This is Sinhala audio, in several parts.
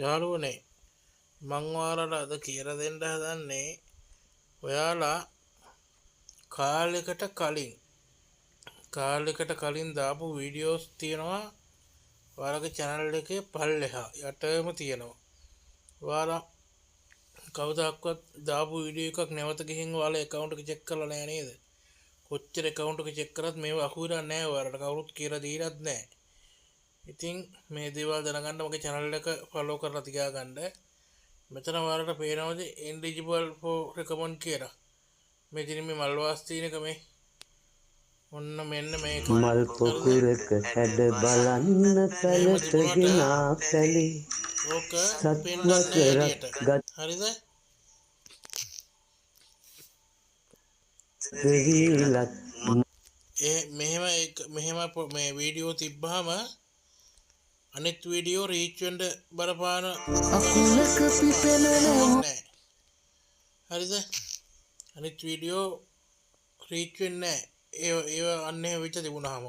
යාළුවනේ මං ඔයාලට අද කියලා දෙන්න හදන්නේ ඔයාලා කාලෙකට කලින් දාපු වීඩියෝස් තියෙනවා ඔයාලගේ channel එකේ පල්ලෙහා යටම තියෙනවා. ඔයාලා කවදාවත් දාපු වීඩියෝ එකක් නැවත ගිහින් ඔයාලා account එක check කරලා නැහැ නේද? කොච්චර account එක check කරත් මේව අහුවෙලා නැහැ ඔයාලට කවුරුත් කියලා දීලත් නැහැ. ඉතින් මේ දේවල් දැනගන්න මගේ channel එක follow කරලා තියාගන්න. මෙතන ඔයාලට පේනවද eligible for recommend කියලා. මෙතන මේ මල් වාස් තියෙන එක මේ ඔන්න මෙන්න මේක. මල් පොකුරක හැඩ බලන්න පැලට ගෙනා පැලේ ඕක සත්වකරක් ගත් හරිද? ගවිලක් මෙහෙම මේ වීඩියෝ තිබ්බහම අනිත් වීඩියෝ රීච් වෙන්න බලපාන අකුලක පිපෙනවා. හරිද? අනිත් වීඩියෝ රීච් වෙන්නේ නැහැ. ඒව අන්නේ වෙච්ච තිබුණාම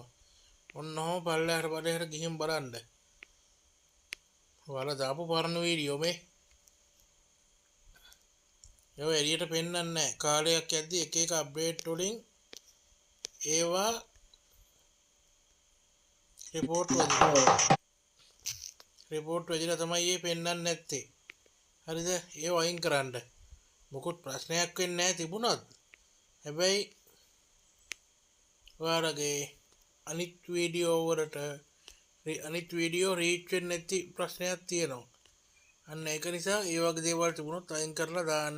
ඔන්නෝම පල්ලෙහාට බඩේට ගිහින් බලන්න. ඔයාලා දාපු පරණ වීඩියෝ මේ ඒව එළියට පෙන්නන්නේ නැහැ. කාලයක් යද්දි එක එක අප්ඩේට් වලින් ඒවා රිපෝට් වෙදිලා තමයි මේ පෙන්නන්නේ නැත්තේ. හරිද? ඒව අයින් කරන්න. මොකොත් ප්‍රශ්නයක් වෙන්නේ නැහැ තිබුණත්. හැබැයි ඔයාලගේ අනිත් වීඩියෝ රීච් වෙන්නේ නැති ප්‍රශ්නයක් තියෙනවා. අන්න ඒක නිසා ඒ වගේ දේවල් තිබුණොත් අයින් කරලා දාන්න.